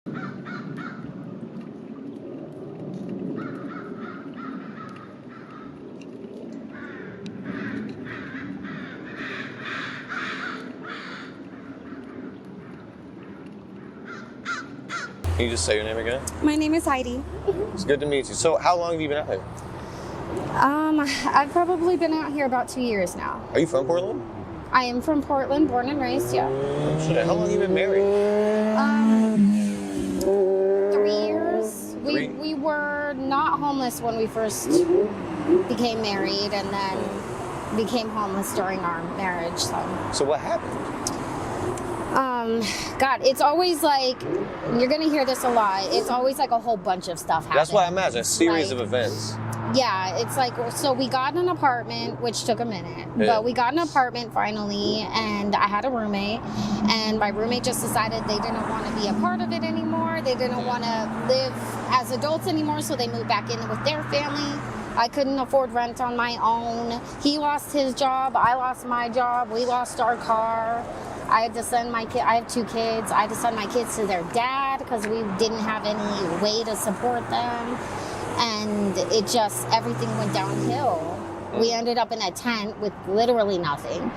Can you just say your name again? My name is Heidi. It's good to meet you. So how long have you been out here? I've probably been out here about 2 years now. Are you from Portland? I am from Portland, born and raised, yeah. Oh, shit. How long have you been married? 3 years. We were not homeless when we first became married, and then became homeless during our marriage. So what happened? God, it's always like, you're gonna hear this a lot, it's always like a whole bunch of stuff happening. That's what I imagine, a series of events. Yeah, it's like, so we got an apartment, which took a minute, but we got an apartment finally, and I had a roommate, and my roommate just decided they didn't want to be a part of it anymore. They didn't want to live as adults anymore, so they moved back in with their family. I couldn't afford rent on my own. He lost his job, I lost my job, we lost our car. I had to send my kid. I have 2 kids. I had to send my kids to their dad because we didn't have any way to support them, and it just, everything went downhill. We ended up in a tent with literally nothing.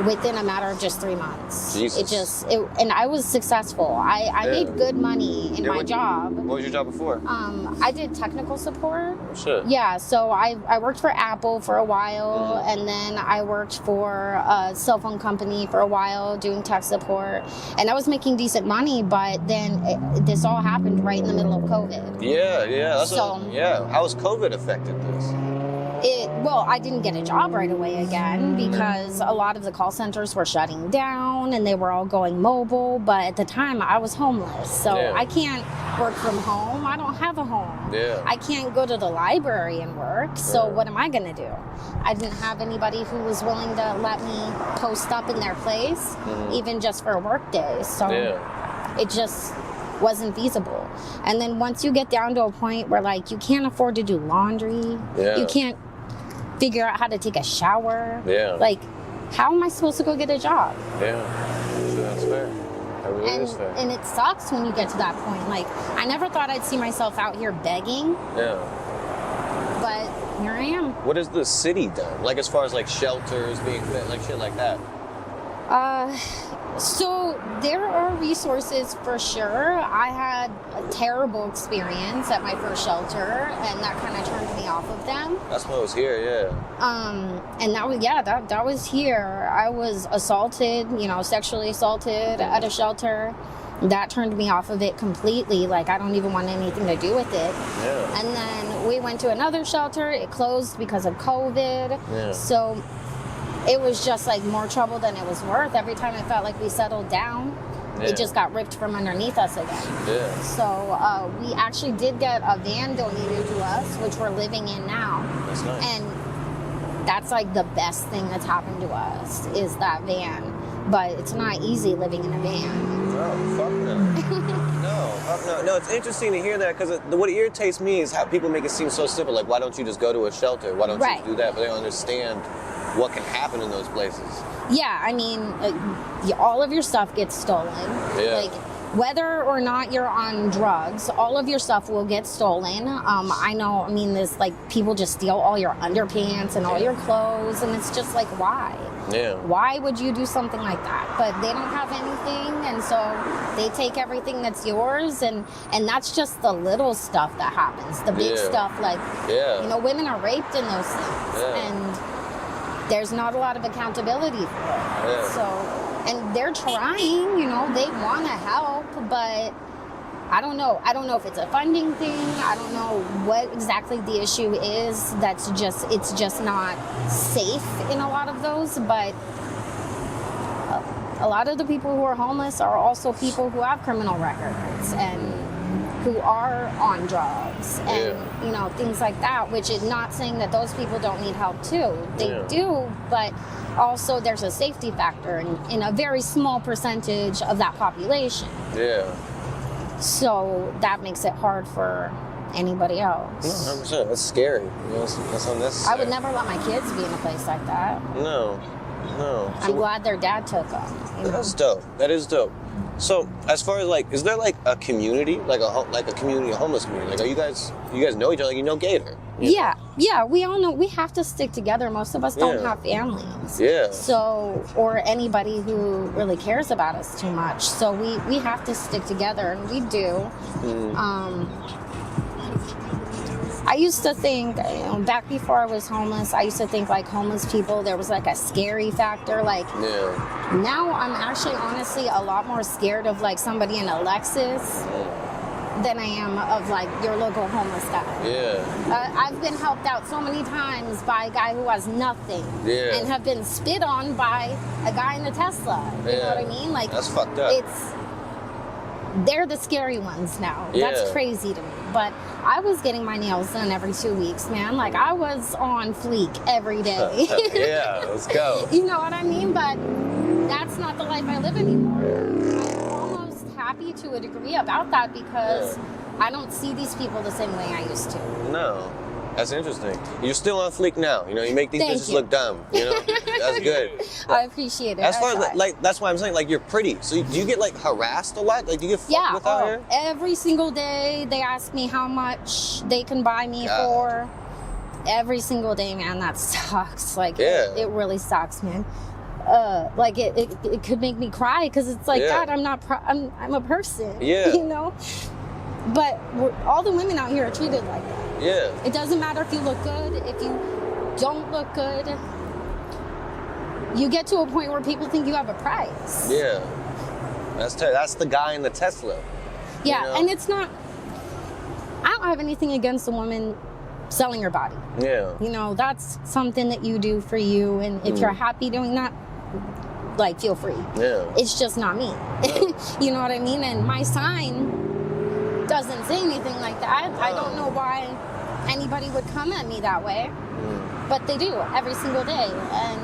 Within a matter of just 3 months. Jesus. And I was successful. I made good money in my job. What was your job before? I did technical support. Oh, shit. Yeah, so I worked for Apple for a while, and then I worked for a cell phone company for a while doing tech support, and I was making decent money, but then this all happened right in the middle of COVID. Yeah. How has COVID affected this? Well, I didn't get a job right away again because a lot of the call centers were shutting down and they were all going mobile. But at the time, I was homeless, so I can't work from home. I don't have a home. I can't go to the library and work. So what am I going to do? I didn't have anybody who was willing to let me post up in their place, even just for a work day. So it just wasn't feasible. And then once you get down to a point where, like, you can't afford to do laundry, you can't figure out how to take a shower, like, how am I supposed to go get a job? That's fair. That really is fair. And it sucks when you get to that point. Like, I never thought I'd see myself out here begging, but here I am. What has the city done? Like, as far as, like, shelters being fit, like, shit like that? So there are resources for sure. I had a terrible experience at my first shelter, and that kind of turned me off of them. That's what was here, And that was, that was here. I was assaulted, sexually assaulted at a shelter. That turned me off of it completely. Like, I don't even want anything to do with it. And then we went to another shelter. It closed because of COVID. So it was just like more trouble than it was worth. Every time it felt like we settled down, it just got ripped from underneath us again. So we actually did get a van donated to us, which we're living in now. That's nice. And that's like the best thing that's happened to us is that van. But it's not easy living in a van. No, fuck no. No, it's interesting to hear that, because what irritates me is how people make it seem so simple. Like, why don't you just go to a shelter? Why don't you do that? But they don't understand what can happen in those places. Yeah, I mean, all of your stuff gets stolen. Like, whether or not you're on drugs, all of your stuff will get stolen. There's like, people just steal all your underpants and all your clothes, and it's just like, why? Why would you do something like that? But they don't have anything, and so they take everything that's yours, and that's just the little stuff that happens. The big stuff, like, women are raped in those things, and there's not a lot of accountability for it. So, and they're trying, they want to help, but I don't know. I don't know if it's a funding thing. I don't know what exactly the issue is. It's just not safe in a lot of those, but a lot of the people who are homeless are also people who have criminal records and who are on drugs and things like that, which is not saying that those people don't need help too. They do, but also there's a safety factor in a very small percentage of that population. So that makes it hard for anybody else. No, 100%. That's scary. That's unnecessary. I would never let my kids be in a place like that. No. I'm glad their dad took them. That's dope. That is dope. So, as far as like, is there like a community, like a community, a homeless community? Like, are you guys know each other? Like, you know Gator? Yeah, we all know we have to stick together. Most of us don't have families. Yeah. So, or anybody who really cares about us too much. So we have to stick together, and we do. I used to think, back before I was homeless, I used to think like homeless people, there was like a scary factor. Like, now I'm actually honestly a lot more scared of like somebody in a Lexus than I am of like your local homeless guy. Yeah. I've been helped out so many times by a guy who has nothing, and have been spit on by a guy in a Tesla. You know what I mean? Like, that's fucked up. They're the scary ones now. That's crazy to me. But I was getting my nails done every 2 weeks, man. Like, I was on fleek every day. Yeah, let's go. You know what I mean? But that's not the life I live anymore. I'm almost happy to a degree about that because I don't see these people the same way I used to. No. That's interesting. You're still on fleek now. You know, you make these bitches look dumb. You know, that's good. I appreciate it. As far as like, that's why I'm saying like you're pretty. So do you get like harassed a lot? Like, do you get fucked with out here? Every single day they ask me how much they can buy me for. Every single day, man. That sucks. Like, it really sucks, man. Like it could make me cry because it's like, God, I'm not. I'm a person. Yeah. You know. But all the women out here are treated like that. Yeah. It doesn't matter if you look good, if you don't look good. You get to a point where people think you have a price. Yeah. That's the guy in the Tesla. Yeah, you know? And it's not... I don't have anything against a woman selling her body. Yeah. You know, that's something that you do for you, and if you're happy doing that, like, feel free. Yeah. It's just not me. No. You know what I mean? And my sign doesn't say anything like that. I don't know why anybody would come at me that way, but they do every single day. And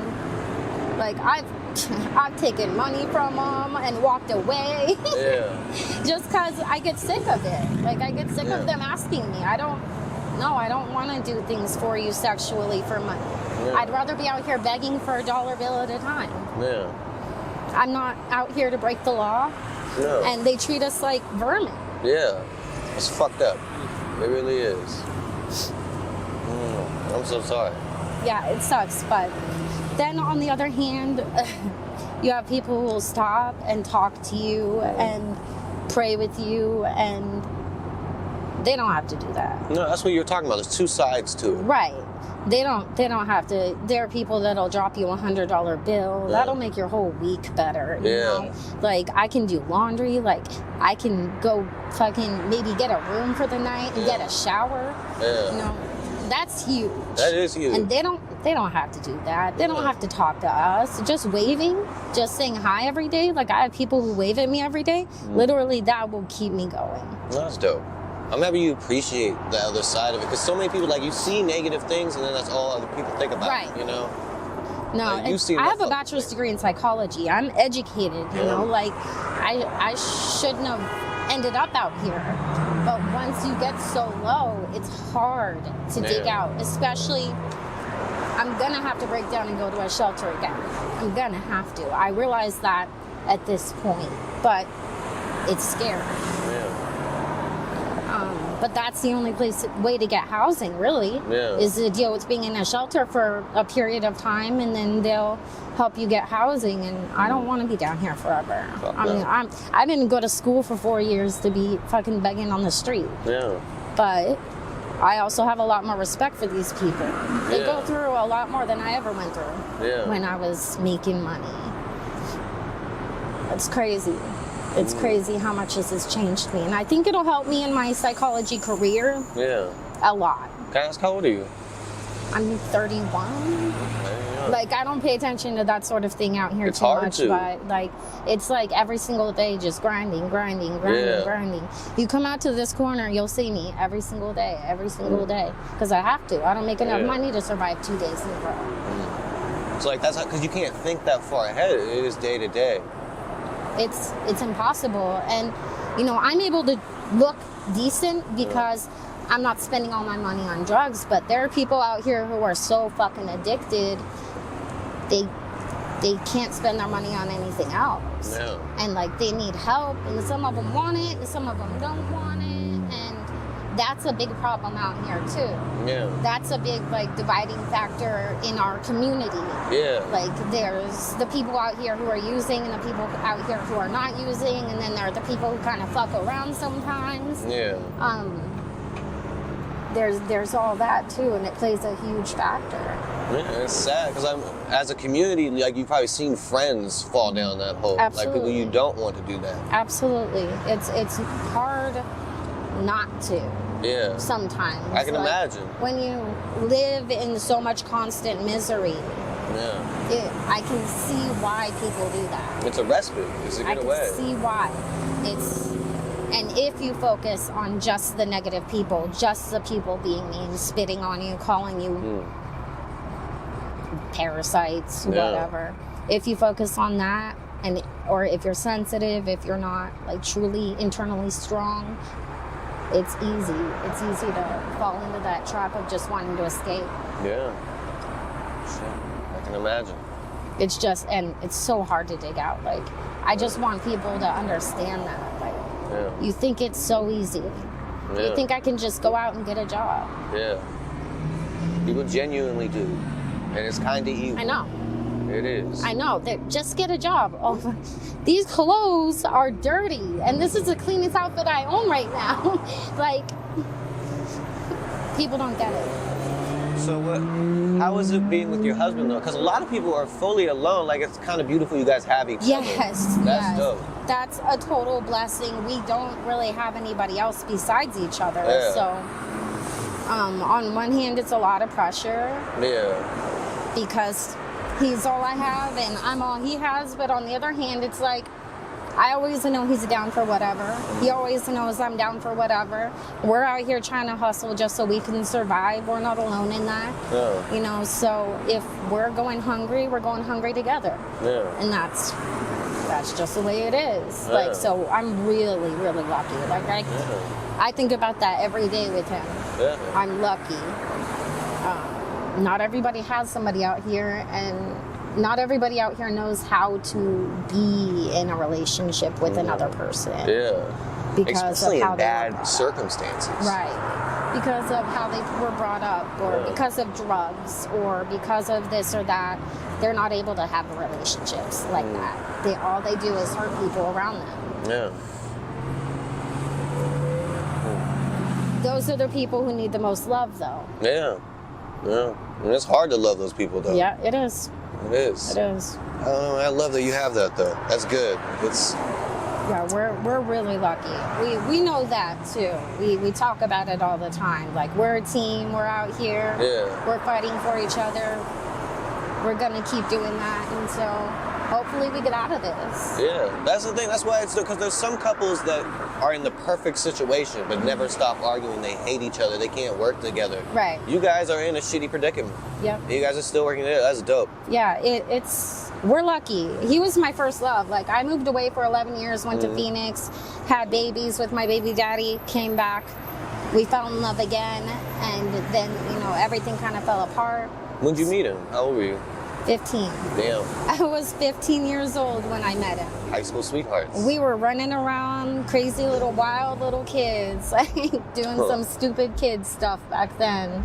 like I've taken money from them and walked away. Just because I get sick of it. Like, I get sick of them asking me. I don't want to do things for you sexually for money. I'd rather be out here begging for a $1 bill at a time. I'm not out here to break the law. No. And they treat us like vermin. Yeah, it's fucked up. It really is. I'm so sorry. Yeah, it sucks. But then on the other hand, you have people who will stop and talk to you and pray with you, and they don't have to do that. No, that's what you're talking about. There's two sides to it. Right. They don't have to. There are people that'll drop you $100 bill. That'll make your whole week better. You know? Like, I can do laundry. Like, I can go fucking maybe get a room for the night and get a shower. You know, that's huge. That is huge. And they don't have to do that. They don't have to talk to us. Just waving, just saying hi every day. Like, I have people who wave at me every day. Literally, that will keep me going. That's dope. I'm happy you appreciate the other side of it, because so many people, like, you see negative things and then that's all other people think about. Right. You know? No, like, I have a bachelor's degree in psychology. I'm educated, you know? Like, I shouldn't have ended up out here. But once you get so low, it's hard to dig out. Especially, I'm going to have to break down and go to a shelter again. I'm going to have to. I realize that at this point. But it's scary. But that's the only way to get housing, really, is to deal with being in a shelter for a period of time, and then they'll help you get housing. And I don't want to be down here forever. I mean, I didn't go to school for 4 years to be fucking begging on the street. Yeah. But I also have a lot more respect for these people. They go through a lot more than I ever went through when I was making money. It's crazy. It's crazy how much this has changed me. And I think it'll help me in my psychology career. Yeah. A lot. Can I ask, how old are you? I'm 31. Like, I don't pay attention to that sort of thing out here too much. But, like, it's like every single day just grinding. You come out to this corner, you'll see me every single day. Because I have to. I don't make enough money to survive 2 days in a row. So, like, that's because you can't think that far ahead. It is day to day. It's impossible. And, you know, I'm able to look decent because I'm not spending all my money on drugs, but there are people out here who are so fucking addicted. they can't spend their money on anything else. Yeah. And like they need help, and some of them want it, and some of them don't want it, and that's a big problem out here too. Yeah. That's a big like dividing factor in our community. Yeah. Like there's the people out here who are using, and the people out here who are not using, and then there are the people who kind of fuck around sometimes. Yeah. There's all that too, and it plays a huge factor. Yeah, it's sad because as a community, like you've probably seen friends fall down that hole. Absolutely. Like people you don't want to do that. Absolutely, it's hard not to. Yeah. Sometimes I can imagine. When you live in so much constant misery. Yeah. I can see why people do that. It's a respite. It's a getaway. I can see why. And if you focus on just the negative people, just the people being mean, spitting on you, calling you parasites, whatever. If you focus on that, or if you're sensitive, if you're not like truly internally strong, it's easy. It's easy to fall into that trap of just wanting to escape. Yeah. Shit. I can imagine. It's just, and it's so hard to dig out. Like, I just want people to understand that. Like, you think it's so easy. Yeah. You think I can just go out and get a job. Yeah. People genuinely do. And it's kind of evil. I know. It is. I know. Just get a job. Oh, these clothes are dirty, and this is the cleanest outfit I own right now. Like, people don't get it. So how is it being with your husband, though? Because a lot of people are fully alone. Like, it's kind of beautiful you guys have each other. Yes. That's dope. That's a total blessing. We don't really have anybody else besides each other. Yeah. So, on one hand, it's a lot of pressure. Yeah. Because he's all I have and I'm all he has. But on the other hand, it's like, I always know he's down for whatever. He always knows I'm down for whatever. We're out here trying to hustle just so we can survive. We're not alone in that. Yeah. You know, so if we're going hungry, we're going hungry together. Yeah. And that's just the way it is. Yeah. Like, so I'm really, really lucky. Like, I think about that every day with him. Yeah. I'm lucky. Not everybody has somebody out here, and not everybody out here knows how to be in a relationship with another person. Yeah. Because especially of how in bad circumstances. Right. Because of how they were brought up, or because of drugs, or because of this or that. They're not able to have relationships like that. All they do is hurt people around them. Yeah. Those are the people who need the most love, though. Yeah. Yeah. And it's hard to love those people, though. Yeah, it is. It is. It is. I don't know. I love that you have that, though. That's good. Yeah, we're really lucky. We know that too. We talk about it all the time. Like, we're a team. We're out here. Yeah. We're fighting for each other. We're gonna keep doing that until hopefully we get out of this. Yeah, that's the thing. That's why it's because there's some couples that are in the perfect situation but never stop arguing. They hate each other. They can't work together. Right. You guys are in a shitty predicament. Yep. You guys are still working together. That's dope. Yeah, we're lucky. He was my first love. Like, I moved away for 11 years, went to Phoenix, had babies with my baby daddy, came back. We fell in love again, and then, everything kind of fell apart. When did you meet him? How old were you? 15. Damn. I was 15 years old when I met him. High school sweethearts. We were running around, crazy little wild little kids, like doing some stupid kid stuff back then.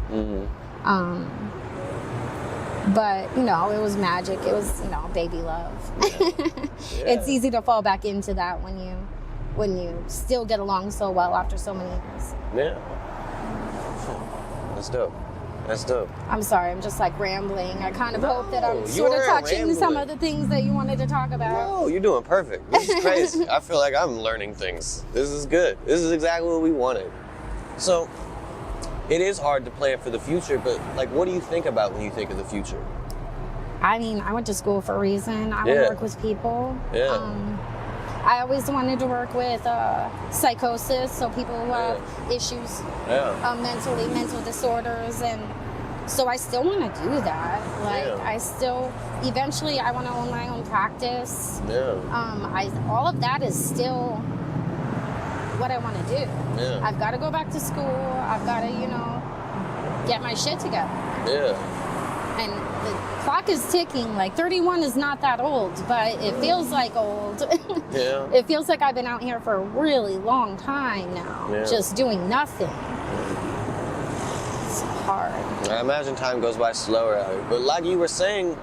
But, it was magic. It was, baby love. Yeah. It's easy to fall back into that when you still get along so well after so many years. Yeah. That's dope. That's dope. I'm sorry, I'm just like rambling. I kind of hope that I'm sort of touching some of the things that you wanted to talk about. No, you're doing perfect. This is crazy. I feel like I'm learning things. This is good. This is exactly what we wanted. So, it is hard to plan for the future, but like, what do you think about when you think of the future? I mean, I went to school for a reason. I want to work with people. Yeah. I always wanted to work with psychosis, so people who have issues mental disorders, and so I still want to do that. Like, eventually I want to own my own practice. Yeah. All of that is still what I want to do. Yeah. I've got to go back to school. I've got to, get my shit together. Yeah. And the clock is ticking. Like 31 is not that old, but it feels like old. Yeah. It feels like I've been out here for a really long time now, just doing nothing. It's hard. I imagine time goes by slower out here. But like you were saying,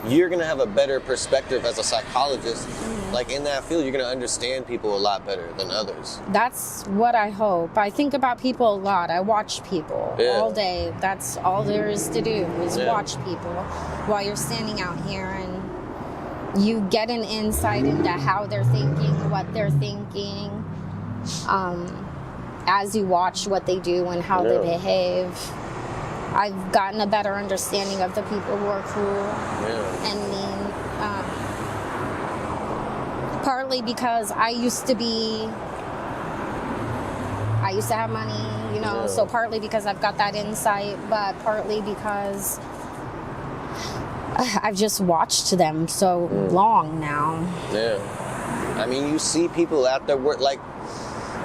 you're going to have a better perspective as a psychologist. Like in that field, you're going to understand people a lot better than others. That's what I hope. I think about people a lot. I watch people all day. That's all there is to do is watch people while you're standing out here, and you get an insight into how they're thinking, what they're thinking, as you watch what they do and how they behave. I've gotten a better understanding of the people who are cruel and mean. Partly because I used to have money, you know, so partly because I've got that insight, but partly because I've just watched them so long now. Yeah. I mean, you see people out there work, like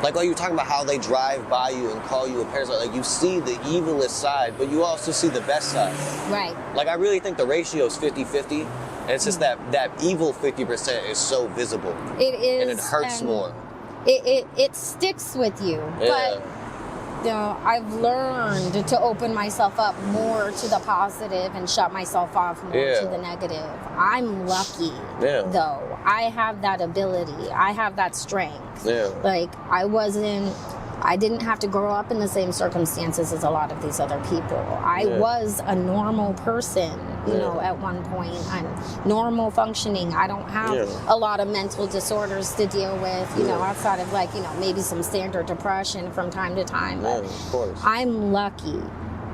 while you're talking about how they drive by you and call you a parasite, like you see the evilest side, but you also see the best side. Right. Like I really think the ratio is 50-50. And it's just that evil 50% is so visible. It is. And it hurts more. It sticks with you. But you know, I've learned to open myself up more to the positive and shut myself off more to the negative. I'm lucky, though. I have that ability. I have that strength. Yeah. Like, I didn't have to grow up in the same circumstances as a lot of these other people. I was a normal person, you know, at one point. I'm normal functioning. I don't have a lot of mental disorders to deal with, you know, outside of like, you know, maybe some standard depression from time to time. But of course. I'm lucky.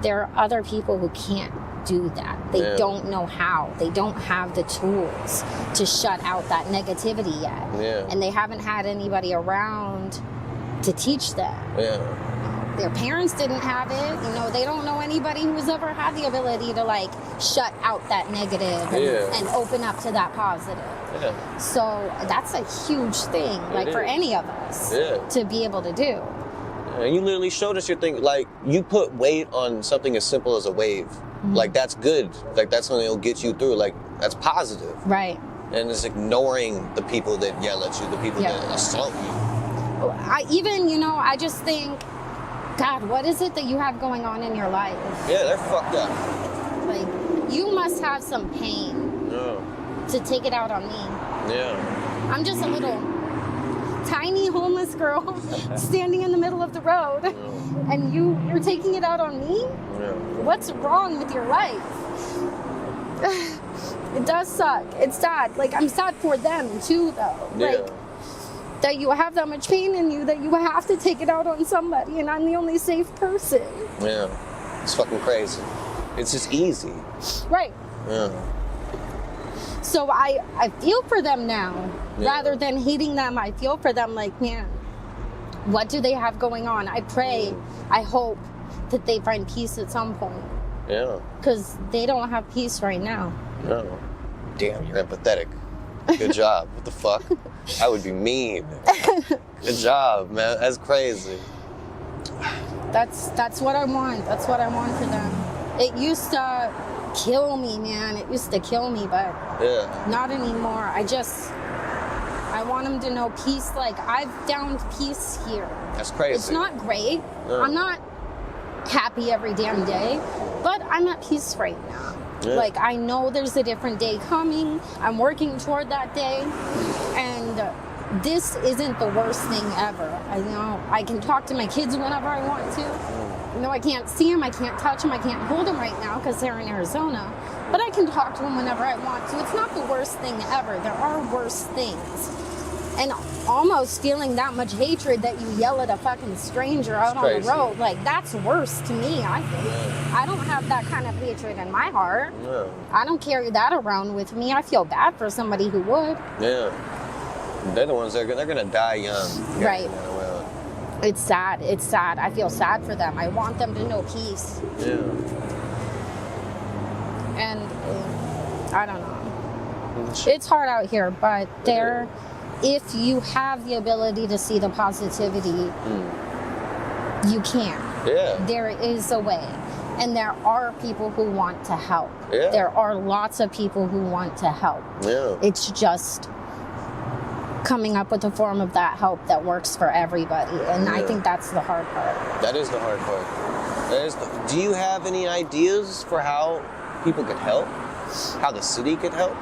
There are other people who can't do that. They don't know how. They don't have the tools to shut out that negativity yet. Yeah. And they haven't had anybody around to teach them. Yeah. Their parents didn't have it. You know, they don't know anybody who's ever had the ability to like shut out that negative and open up to that positive. Yeah. So that's a huge thing, like for any of us to be able to do. And you literally showed us your thing, like you put weight on something as simple as a wave. Like that's good. Like that's something that'll get you through. Like that's positive. Right. And it's ignoring the people that yell at you, the people that assault you. I just think, God, what is it that you have going on in your life? Yeah, they're fucked up. Like, you must have some pain to take it out on me. Yeah. I'm just a little tiny homeless girl standing in the middle of the road, and you're taking it out on me? Yeah. What's wrong with your life? It does suck. It's sad. Like, I'm sad for them, too, though. Yeah. Like, that you have that much pain in you that you have to take it out on somebody, and I'm the only safe person. Yeah, it's fucking crazy. It's just easy. Right. Yeah. So I feel for them now. Rather than hating them, I feel for them like, man, what do they have going on? I pray, I hope that they find peace at some point. Yeah. Because they don't have peace right now. No. Damn, you're empathetic. Good job. What the fuck? I would be mean. Good job, man. That's crazy. That's what I want. That's what I want for them. It used to kill me, man. It used to kill me, but not anymore. I want them to know peace. Like, I've found peace here. That's crazy. It's not great. No. I'm not happy every damn day, but I'm at peace right now. Yeah. Like, I know there's a different day coming. I'm working toward that day. And this isn't the worst thing ever. I can talk to my kids whenever I want to. I can't see them, I can't touch them, I can't hold them right now because they're in Arizona. But I can talk to them whenever I want to. It's not the worst thing ever. There are worse things. And almost feeling that much hatred that you yell at a fucking stranger out on the road, like, that's worse to me, I think. Yeah. I don't have that kind of hatred in my heart. Yeah. I don't carry that around with me. I feel bad for somebody who would. Yeah. They're the ones that they're going to die young. Right. It's sad. It's sad. I feel sad for them. I want them to know peace. Yeah. And I don't know. It's hard out here, but if you have the ability to see the positivity, you can. Yeah. There is a way. And there are people who want to help. Yeah. There are lots of people who want to help. Yeah. It's just coming up with a form of that help that works for everybody. And I think that's the hard part. That is the hard part. Do you have any ideas for how people could help? How the city could help?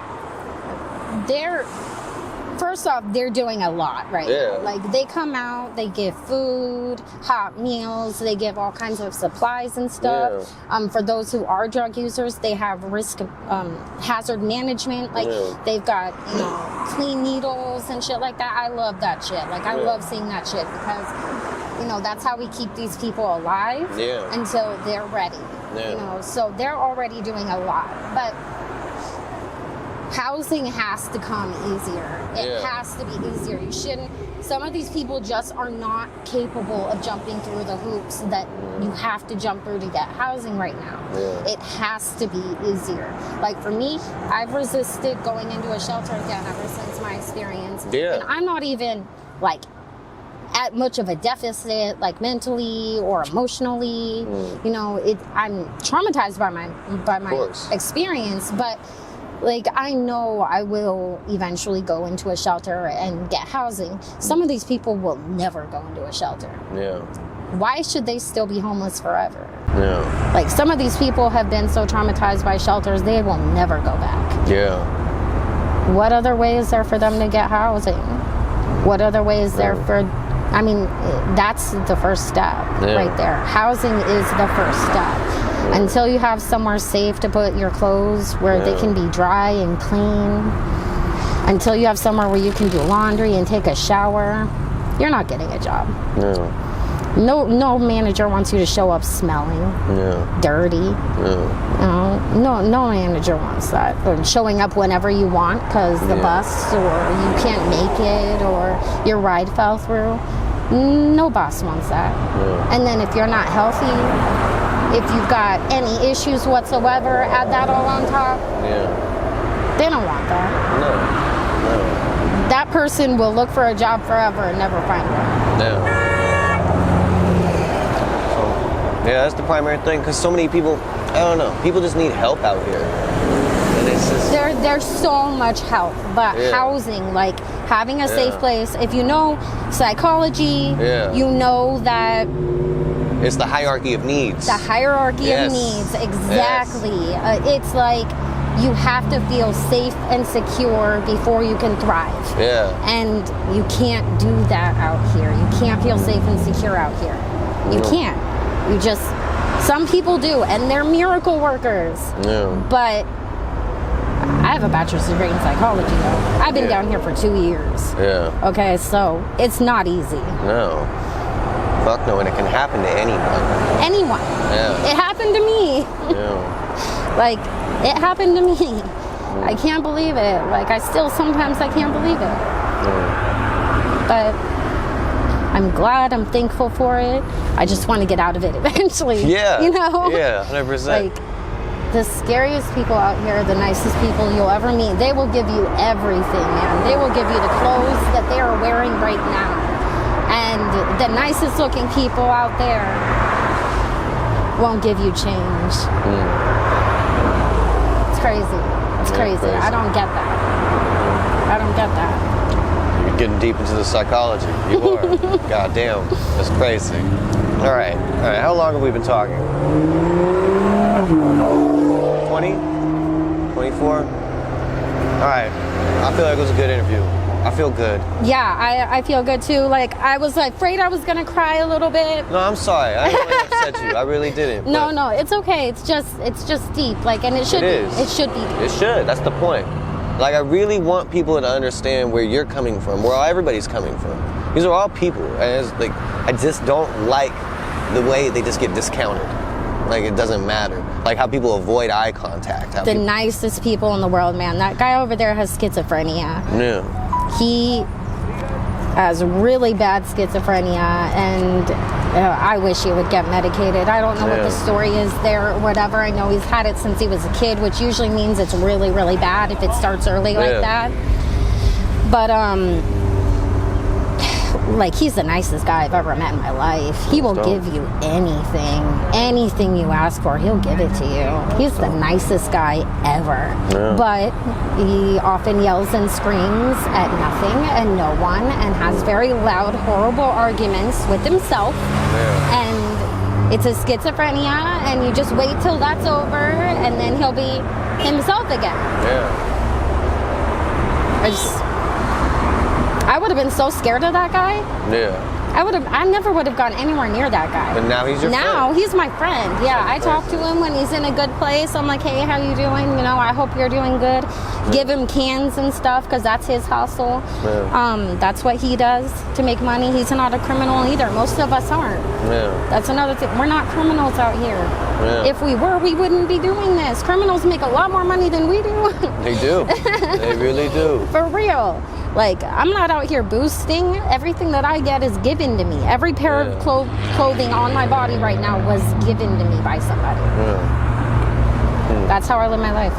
First off, they're doing a lot right now. Like, they come out, they give food, hot meals, they give all kinds of supplies and stuff. For those who are drug users, they have hazard management. Like, they've got, clean needles and shit like that. I love that shit. Like, I love seeing that shit because, that's how we keep these people alive until they're ready. So they're already doing a lot. But housing has to come easier. It has to be easier. You shouldn't. Some of these people just are not capable of jumping through the hoops that you have to jump through to get housing right now. It has to be easier. Like, for me, I've resisted going into a shelter again ever since my experience. And I'm not even like at much of a deficit, like mentally or emotionally. I'm traumatized by my experience, but like, I know I will eventually go into a shelter and get housing. Some of these people will never go into a shelter. Why should they still be homeless forever? Like, some of these people have been so traumatized by shelters, they will never go back. What other way is there for them to get housing? What other way is there for... I mean, that's the first step right there. Housing is the first step. Until you have somewhere safe to put your clothes where they can be dry and clean, until you have somewhere where you can do laundry and take a shower, you're not getting a job. No manager wants you to show up smelling dirty. No manager wants that. Or showing up whenever you want because the bus or you can't make it or your ride fell through. No boss wants that. And then if you're not healthy, if you've got any issues whatsoever, add that all on top. They don't want that. That person will look for a job forever and never find one. That's the primary thing, because so many people, I don't know, people just need help out here. And it's just... There's so much help, but housing, like having a safe place, if you know psychology, you know that... It's the hierarchy of needs. The hierarchy of needs, exactly. It's like you have to feel safe and secure before you can thrive. And you can't do that out here. You can't feel safe and secure out here. You can't. You just, some people do, and they're miracle workers. But I have a bachelor's degree in psychology, though. I've been down here for 2 years. Okay, so it's not easy. Fuck no, and it can happen to anyone. Anyone. It happened to me. Like, it happened to me. I can't believe it. Like, sometimes I can't believe it. But I'm glad, I'm thankful for it. I just want to get out of it eventually. 100%. Like, the scariest people out here, the nicest people you'll ever meet, they will give you everything, man. They will give you the clothes that they are wearing right now. And the nicest looking people out there won't give you change. It's crazy. It's crazy. I don't get that. I don't get that. You're getting deep into the psychology. You are. God damn. That's crazy. All right. How long have we been talking? 20? 24? All right. I feel like it was a good interview. I feel good. Yeah, I feel good too. Like, I was afraid I was gonna cry a little bit. No, I'm sorry. I didn't want to upset you. I really didn't. No, it's okay. It's just deep. Like, and it should be. It should be deep. It should. That's the point. Like, I really want people to understand where you're coming from, where everybody's coming from. These are all people. And it's like, I just don't like the way they just get discounted. Like, it doesn't matter. Like, how people avoid eye contact. The nicest people in the world, man. That guy over there has schizophrenia. Yeah. He has really bad schizophrenia, and I wish he would get medicated. I don't know what the story is there or whatever. I know he's had it since he was a kid, which usually means it's really, really bad if it starts early like that. But like, he's the nicest guy I've ever met in my life. He will give you anything you ask for, he'll give it to you. He's the nicest guy ever. Yeah. But he often yells and screams at nothing and no one, and has very loud, horrible arguments with himself. Yeah. And it's a schizophrenia, and you just wait till that's over, and then he'll be himself again. Yeah. I would have been so scared of that guy. Yeah. I never would have gone anywhere near that guy. But now he's your friend. Now he's my friend. Yeah, I talk to him when he's in a good place. I'm like, hey, how you doing? You know, I hope you're doing good. Yeah. Give him cans and stuff, because that's his hustle. Yeah. That's what he does to make money. He's not a criminal either. Most of us aren't. Yeah. That's another thing. We're not criminals out here. Yeah. If we were, we wouldn't be doing this. Criminals make a lot more money than we do. They do. They really do. For real. Like, I'm not out here boosting. Everything that I get is given to me. Every pair of clothing on my body right now was given to me by somebody. Yeah. That's how I live my life.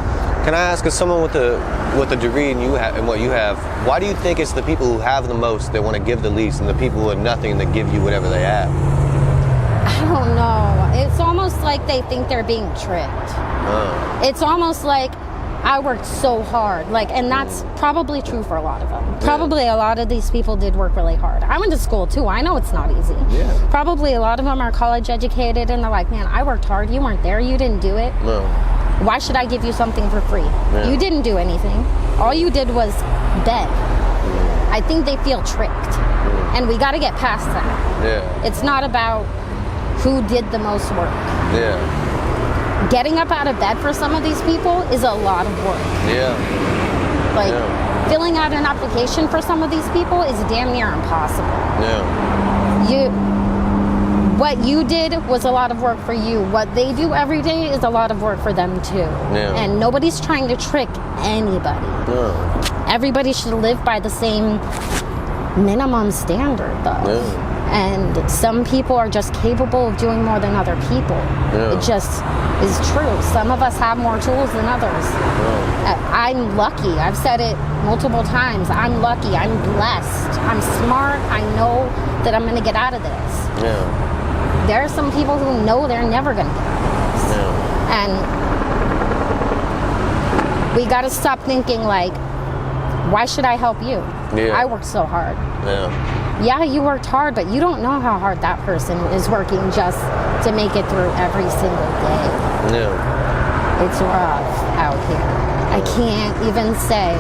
Can I ask, as someone with a degree and what you have, why do you think it's the people who have the most that want to give the least, and the people who have nothing that give you whatever they have? I don't know. It's almost like they think they're being tricked. It's almost like, I worked so hard, and that's probably true for a lot of them. Probably a lot of these people did work really hard. I went to school too. I know it's not easy. Yeah. Probably a lot of them are college educated, and they're like, man, I worked hard. You weren't there. You didn't do it. No. Why should I give you something for free? Yeah. You didn't do anything. All you did was beg. I think they feel tricked, and we got to get past that. Yeah. It's not about who did the most work. Yeah. Getting up out of bed for some of these people is a lot of work. Yeah. Filling out an application for some of these people is damn near impossible. Yeah. What you did was a lot of work for you. What they do every day is a lot of work for them too. Yeah. And nobody's trying to trick anybody. Yeah. Everybody should live by the same minimum standard, though. Yeah. And some people are just capable of doing more than other people. Yeah. It just is true. Some of us have more tools than others. Yeah. I'm lucky. I've said it multiple times. I'm lucky. I'm blessed. I'm smart. I know that I'm going to get out of this. Yeah. There are some people who know they're never going to get out of this. Yeah. And we got to stop thinking like, why should I help you? Yeah. I worked so hard. Yeah, you worked hard, but you don't know how hard that person is working just to make it through every single day. Yeah. It's rough out here. I can't even say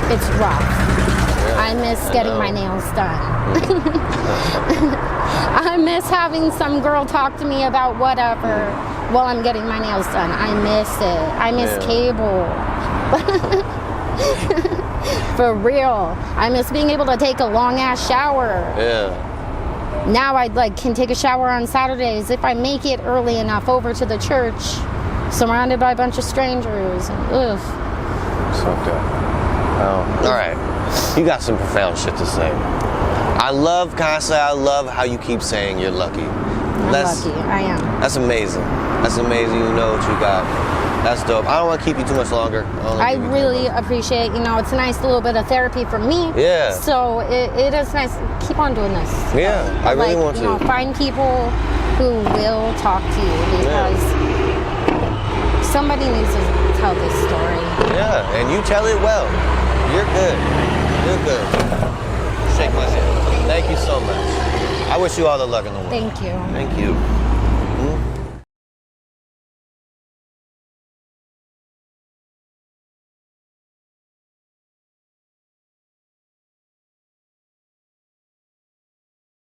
it's rough. Yeah, I miss getting my nails done. I miss having some girl talk to me about whatever while I'm getting my nails done. I miss it. I miss cable. For real. I miss being able to take a long ass shower. Yeah. Now I can take a shower on Saturdays if I make it early enough over to the church, surrounded by a bunch of strangers. And, ugh. So good. Well, all right. You got some profound shit to say. I love how you keep saying you're lucky. I'm lucky. I am. That's amazing. That's amazing. You know what you got. That's dope. I don't want to keep you too much longer. I really appreciate, it's a nice little bit of therapy for me. Yeah. So it is nice. Keep on doing this. Yeah, I really want to. Find people who will talk to you, because somebody needs to tell this story. Yeah, and you tell it well. You're good. You're good. Shake my hand. Thank you so much. I wish you all the luck in the world. Thank you. Thank you. Mm-hmm.